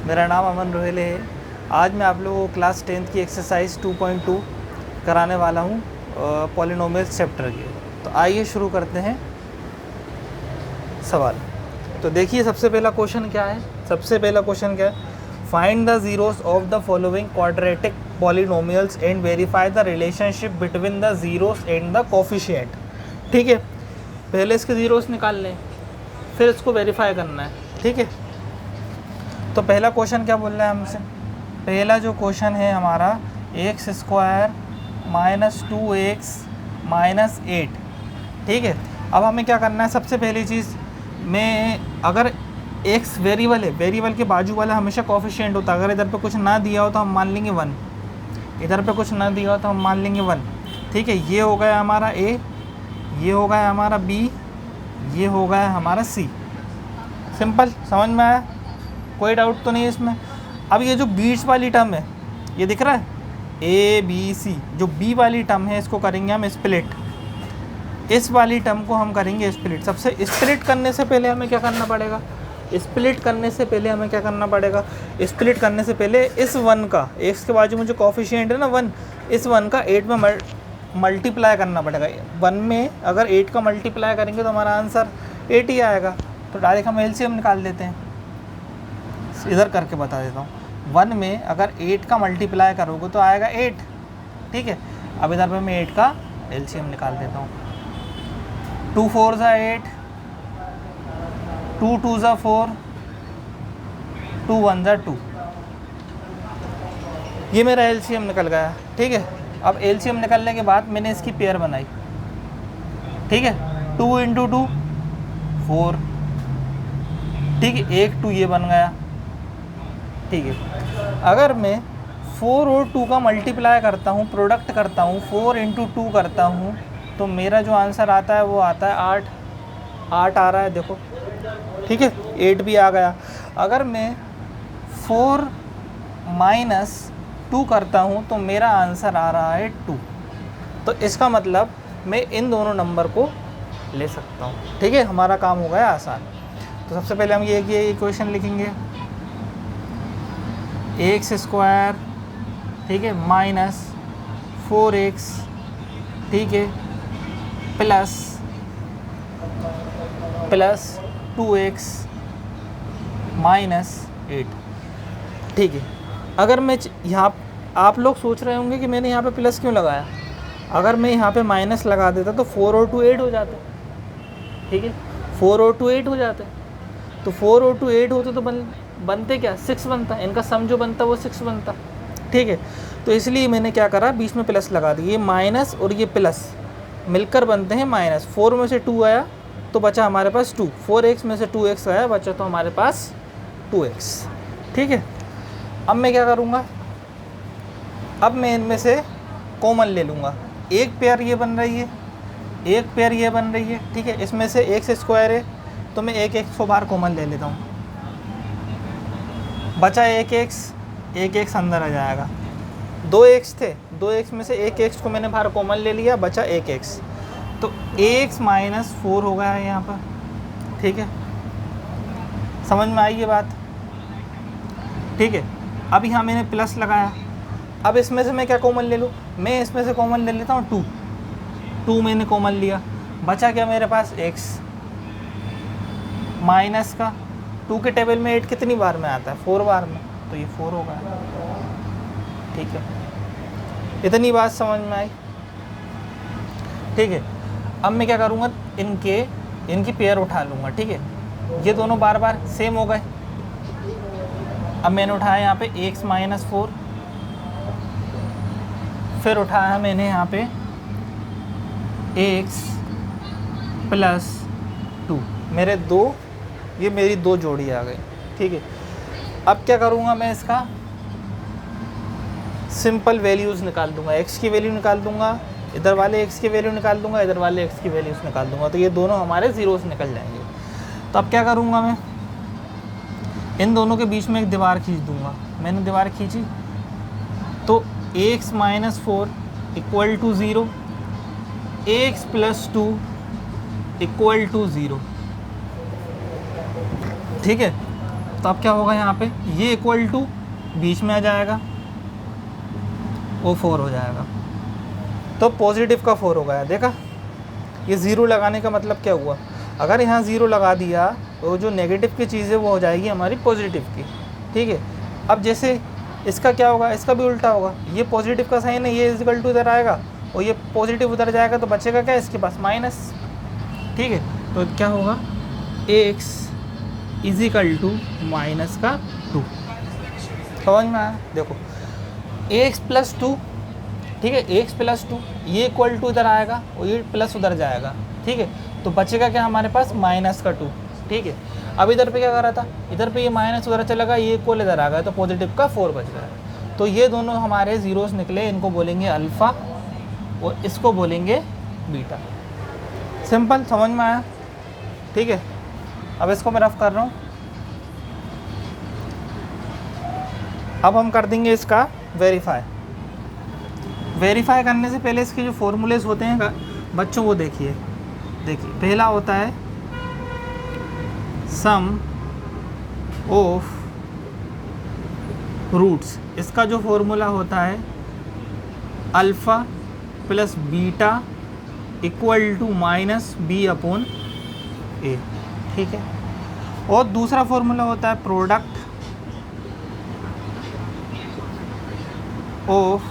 मेरा नाम अमन रोहिले है। आज मैं आप लोगों को क्लास 10th की एक्सरसाइज 2.2 कराने वाला हूँ पॉलिनोमियल्स चैप्टर की। तो आइए शुरू करते हैं सवाल। तो देखिए सबसे पहला क्वेश्चन क्या है। Find the zeros of the following quadratic polynomials and verify the relationship between the zeros and the coefficient. ठीक है, पहले इसके ज़ीरोस निकाल लें, फिर इसको वेरीफाई करना है। ठीक है, तो पहला क्वेश्चन क्या बोल रहा है हमसे। पहला जो क्वेश्चन है हमारा x square minus 2x minus 8। ठीक है, अब हमें क्या करना है। सबसे पहली चीज़ में अगर x वेरिएबल है, वेरिएबल के बाजू वाला हमेशा कोफिशिएंट होता है। अगर इधर पे कुछ ना दिया हो तो हम मान लेंगे 1, इधर पे कुछ ना दिया हो तो हम मान लेंगे 1। ठीक है, ये हो गया हमारा a, ये हो गया हमारा b, ये हो गया हमारा c। सिंपल, समझ में आया? कोई डाउट तो नहीं है इसमें। अब ये जो बीच वाली टर्म है, ये दिख रहा है ABC, जो B वाली टर्म है इसको करेंगे हम स्प्लिट। इस वाली टर्म को हम करेंगे स्प्लिट। सबसे स्प्लिट करने से पहले हमें क्या करना पड़ेगा। स्प्लिट करने से पहले इस 1 का, x के बाजू में जो कोफिशिएंट है ना 1, इस 1 का 8 में मल्टीप्लाई करना पड़ेगा। 1 में अगर 8 का मल्टीप्लाई करेंगे तो हमारा आंसर 8 ही आएगा। तो डायरेक्ट हम एलसीएम निकाल देते हैं। इधर करके बता देता हूँ। 1 में अगर 8 का मल्टीप्लाई करोगे तो आएगा 8। ठीक है, अब इधर पे मैं 8 का एलसीएम निकाल देता हूँ। 2 4 ज़ा 8, 2 2 ज़ा 4, 2 1 ज़ा 2। ये मेरा एलसीएम निकल गया। ठीक है, अब एलसीएम निकलने के बाद मैंने इसकी पेयर बनाई। ठीक है, 2 × 2 4। ठीक है, 1 2 ये बन गया। ठीक है, अगर मैं 4 और 2 का मल्टीप्लाई करता हूँ, प्रोडक्ट करता हूँ, 4 × 2 करता हूँ, तो मेरा जो आंसर आता है वो आता है 8। 8 आ रहा है, देखो। ठीक है, 8 भी आ गया। अगर मैं 4 - 2 करता हूँ तो मेरा आंसर आ रहा है 2। तो इसका मतलब मैं इन दोनों नंबर को ले सकता हूँ। ठीक है, हमारा काम हो गया आसान। तो सबसे पहले हम ये इक्वेशन लिखेंगे, एक्स स्क्वायर, ठीक है, माइनस 4x, ठीक है, प्लस 2x माइनस 8। ठीक है, अगर मैं यहाँ, आप लोग सोच रहे होंगे कि मैंने यहाँ पे प्लस क्यों लगाया। अगर मैं यहाँ पे माइनस लगा देता तो 4 और 2 8 हो जाते। ठीक है, 4 और 2 8 हो जाते। तो 4 और 2 8 होते तो बनते क्या, 6 बनता। इनका सम जो बनता वो 6 बनता। ठीक है, तो इसलिए मैंने क्या करा, बीच में प्लस लगा दी। ये माइनस और ये प्लस मिलकर बनते हैं माइनस। 4 में से 2 आया तो बचा हमारे पास 2। 4x में से 2x आया, बचा तो हमारे पास 2x। ठीक है, अब मैं क्या करूँगा, अब मैं इनमें से कॉमन ले लूँगा। एक पेयर ये बन रही है, एक पेयर ये बन रही है। ठीक है, इसमें से एक्स स्क्वायर है तो मैं एक एक्स को बाहर कॉमन ले लेता हूँ। बचा एक एक्स अंदर आ जाएगा। 2x थे, 2x में से एक एक्स को मैंने बाहर कॉमन ले लिया, बचा एक एक्स। तो x - 4 हो गया है यहाँ पर। ठीक है, समझ में आई ये बात? ठीक है, अब यहाँ मैंने प्लस लगाया। अब इसमें से मैं क्या कॉमन ले लूँ, मैं इसमें से कॉमन ले लेता हूँ 2 मैंने कॉमन लिया। बचा क्या मेरे पास x माइनस का 2 के टेबल में 8 कितनी बार में आता है, 4 बार में, तो ये 4 होगा। ठीक है, इतनी बात समझ में आई? ठीक है, अब मैं क्या करूँगा, इनकी पेयर उठा लूँगा। ठीक है, ये दोनों बार बार सेम हो गए। अब मैंने उठाया यहाँ पे x - 4, फिर उठाया मैंने यहाँ पे x + 2। मेरे ये मेरी 2 जोड़ी आ गई। ठीक है, अब क्या करूँगा, मैं इसका सिंपल वैल्यूज़ निकाल दूँगा। x की वैल्यू निकाल दूँगा, इधर वाले x की वैल्यू निकाल दूँगा, इधर वाले x की वैल्यूज़ निकाल दूँगा। तो ये दोनों हमारे ज़ीरोस निकल जाएंगे। तो अब क्या करूँगा, मैं इन दोनों के बीच में एक दीवार खींच दूँगा। मैंने दीवार खींची तो x - 4 = 0, x + 2 = 0। ठीक है, तो अब क्या होगा यहाँ पे, ये इक्वल टू बीच में आ जाएगा, वो 4 हो जाएगा, तो पॉजिटिव का 4 हो गया। देखा, ये ज़ीरो लगाने का मतलब क्या हुआ, अगर यहाँ ज़ीरो लगा दिया तो जो नेगेटिव की चीज़ है वो हो जाएगी हमारी पॉजिटिव की। ठीक है, अब जैसे इसका क्या होगा, इसका भी उल्टा होगा, ये पॉजिटिव का साइन है, ये इक्वल टू इधर आएगा और ये पॉजिटिव उधर जाएगा, तो बचेगा क्या इसके पास, माइनस। ठीक है, तो क्या होगा, x is equal to minus का 2। समझ में आया, देखो ax प्लस 2, ठीक है, ax प्लस 2, ये इक्वल टू इधर आएगा और ये प्लस उधर जाएगा। ठीक है, तो बचेगा क्या हमारे पास, माइनस का 2। ठीक है, अब इधर पे क्या कर रहा था, इधर पे ये माइनस उधर चला गया, ये इक्वल इधर आ गया, तो पॉजिटिव का 4 बच गया। तो ये दोनों हमारे ज़ीरोस निकले, इनको बोलेंगे अल्फ़ा और इसको बोलेंगे बीटा। सिंपल, समझ में आया। ठीक है, अब इसको मैं रफ कर रहा हूँ। अब हम कर देंगे इसका वेरीफाई। वेरीफाई करने से पहले इसके जो फॉर्मूलेज होते हैं बच्चों, वो देखिए। पहला होता है सम ऑफ रूट्स, इसका जो फॉर्मूला होता है alpha plus beta equal to minus B upon A. ठीक है, और दूसरा फॉर्मूला होता है product of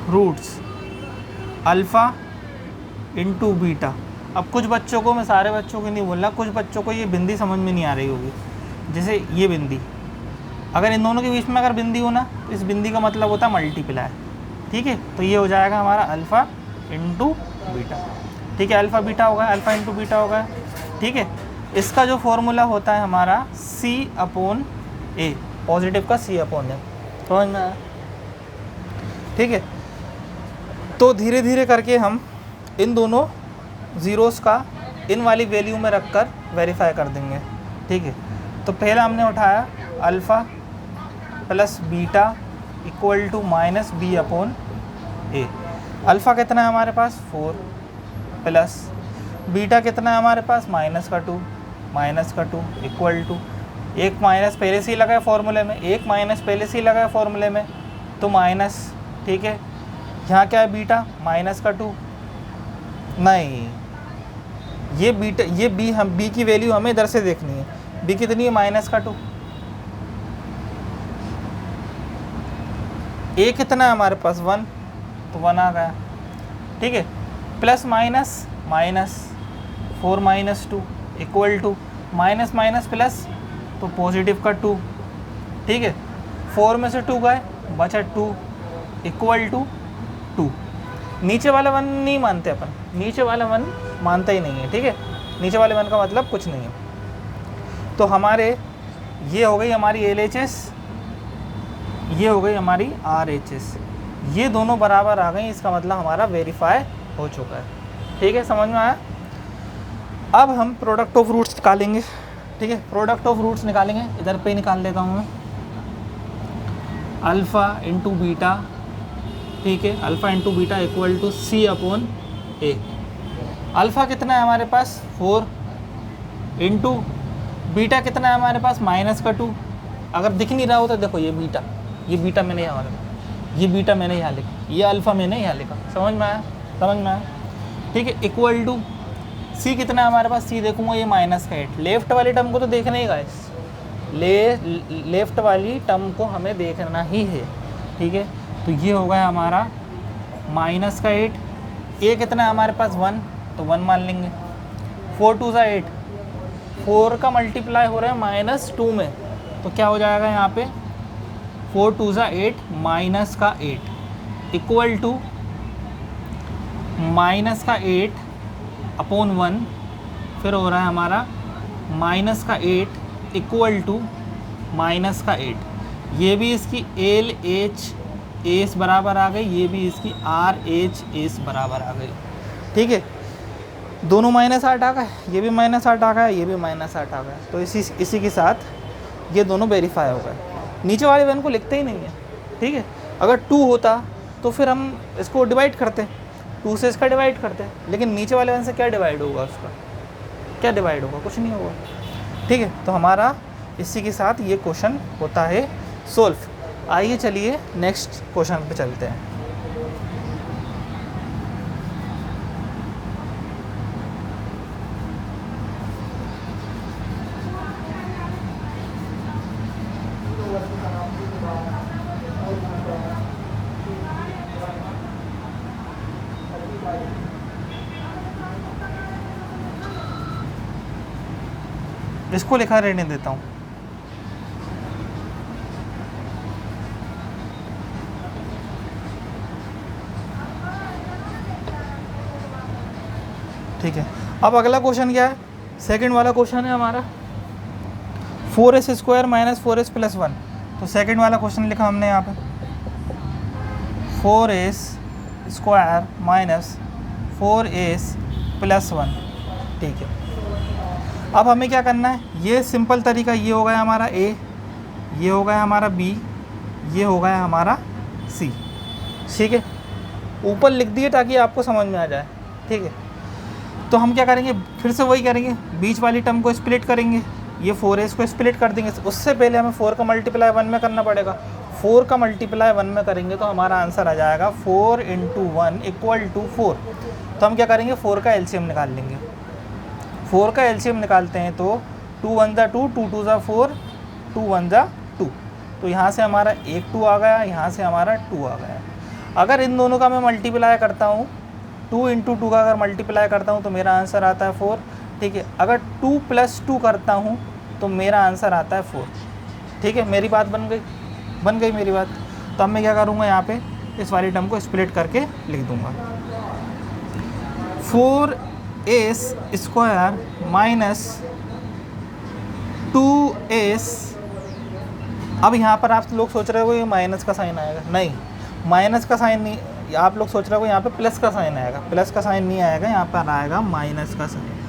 roots alpha into beta. अब कुछ बच्चों को, मैं सारे बच्चों को नहीं बोल रहा, कुछ बच्चों को ये बिंदी समझ में नहीं आ रही होगी। जैसे ये बिंदी, अगर इन दोनों के बीच में अगर बिंदी हो ना, तो इस बिंदी का मतलब होता है मल्टीप्लाई। ठीक है, तो ये हो जाएगा हमारा अल्फ़ा इंटू बीटा। ठीक है, अल्फ़ा बीटा होगा, अल्फ़ा इंटू बीटा होगा। ठीक है, इसका जो फॉर्मूला होता है हमारा C अपॉन ए, पॉजिटिव का C अपॉन ए। समझ में आया। ठीक है, तो धीरे धीरे करके हम इन दोनों ज़ीरोस का इन वाली वैल्यू में रखकर वेरीफाई कर देंगे। ठीक है, तो पहला हमने उठाया alpha plus beta equal to minus B upon a. Alpha कितना है हमारे पास, 4, प्लस बीटा कितना है हमारे पास, माइनस का 2 इक्वल टू, एक माइनस पहले से ही लगा है फॉर्मूले में, एक माइनस पहले से ही लगा है फॉर्मूले में, तो माइनस। ठीक है, यहाँ क्या है, बीटा माइनस का 2, नहीं, ये बीटा, ये बी, हम बी की वैल्यू हमें इधर से देखनी है। बी कितनी है, माइनस का 2। ए कितना है हमारे पास, 1, तो 1 आ गया। ठीक है, plus minus minus 4 minus 2 equal to minus minus plus, तो पॉजिटिव का 2। ठीक है, 4 में से 2 गए, बचा 2 इक्वल टू 2। नीचे वाला 1 नहीं मानते अपन, नीचे वाला 1 मानता ही नहीं है। ठीक है, नीचे वाले 1 का मतलब कुछ नहीं है। तो हमारे ये हो गई हमारी LHS, ये हो गई हमारी RHS, ये दोनों बराबर आ गई, इसका मतलब हमारा वेरीफाई हो चुका है। ठीक है, समझ में आया। अब हम प्रोडक्ट ऑफ रूट्स निकालेंगे। ठीक है, प्रोडक्ट ऑफ रूट्स निकालेंगे, इधर पे निकाल लेता हूँ मैं, अल्फ़ा इंटू बीटा। ठीक है, alpha into beta equal to C upon a. Alpha कितना है हमारे पास, 4, इंटू बीटा कितना है हमारे पास, माइनस का 2। अगर दिख नहीं रहा हो तो देखो, ये बीटा मैंने यहाँ लिखा, ये बीटा मैंने यहाँ लिखा, ये अल्फ़ा मैंने यहाँ लिखा। समझ में आया। ठीक है, इक्वल टू C कितना है हमारे पास, C देखूँगा ये माइनस का 8। लेफ़्ट वाली टर्म को तो देखना ही गाइस, लेफ़्ट वाली टर्म को हमें देखना ही है। ठीक है, तो ये हो गया हमारा माइनस का 8। ए कितना है हमारे पास, 1, तो 1 मान लेंगे। 4 2 8, 4 का मल्टीप्लाई हो रहा है माइनस 2 में, तो क्या हो जाएगा यहाँ पे, 4 2 8 माइनस का 8 इक्वल टू माइनस का 8 अपॉन 1, फिर हो रहा है हमारा माइनस का 8 इक्वल टू माइनस का 8। ये भी इसकी LHS बराबर आ गई, ये भी इसकी RHS बराबर आ गई। ठीक है, दोनों माइनस 8 आ गए, ये भी माइनस 8 आ गया, ये भी माइनस 8 आ गया। तो इसी के साथ ये दोनों वेरीफाई हो गए। नीचे वाले वन को लिखते ही नहीं है। ठीक है, अगर 2 होता तो फिर हम इसको डिवाइड करते, 2 से इसका डिवाइड करते, लेकिन नीचे वाले वन से क्या डिवाइड होगा, उसका क्या डिवाइड होगा, कुछ नहीं होगा। ठीक है, तो हमारा इसी के साथ ये क्वेश्चन होता है सोल्व। आइए चलिए नेक्स्ट क्वेश्चन पे चलते हैं। इसको लिखा रहने देता हूँ। ठीक है, अब अगला क्वेश्चन क्या है, सेकंड वाला क्वेश्चन है हमारा 4s² माइनस 4s प्लस 1। तो सेकंड वाला क्वेश्चन लिखा हमने यहाँ पे 4s² माइनस 4s प्लस 1। ठीक है, अब हमें क्या करना है, ये सिंपल तरीका, ये हो गया हमारा a, ये हो गया हमारा b, ये हो गया हमारा c। ठीक है, ऊपर लिख दिए ताकि आपको समझ में आ जाए। ठीक है, तो हम क्या करेंगे, फिर से वही करेंगे, बीच वाली टर्म को स्प्लिट करेंगे, ये 4s को स्प्लिट कर देंगे। उससे पहले हमें 4 का मल्टीप्लाई 1 में करना पड़ेगा। 4 का मल्टीप्लाई 1 में करेंगे तो हमारा आंसर आ जाएगा 4 × 1 = 4। तो हम क्या करेंगे, 4 का एलसीएम निकाल लेंगे। 4 का एलसीएम निकालते हैं तो 2 × 1 = 2, 2 × 2 = 4, 2 × 1 = 2। तो यहाँ से हमारा एक 2 आ गया, यहाँ से हमारा 2 आ गया। अगर इन दोनों का मैं मल्टीप्लाई करता हूँ, 2 × 2 का अगर मल्टीप्लाई करता हूँ तो मेरा आंसर आता है 4। ठीक है, अगर 2 + 2 करता हूँ तो मेरा आंसर आता है 4। ठीक है, मेरी बात बन गई मेरी बात। तो अब मैं क्या करूँगा, यहाँ पे इस वाली टर्म को स्प्लिट करके लिख दूँगा 4s² माइनस 2s। अब यहाँ पर आप लोग सोच रहे हो ये माइनस का साइन आएगा, नहीं, माइनस का साइन नहीं, आप लोग सोच रहे हो यहाँ पे प्लस का साइन आएगा, प्लस का साइन नहीं आएगा, यहाँ पर आएगा माइनस का साइन।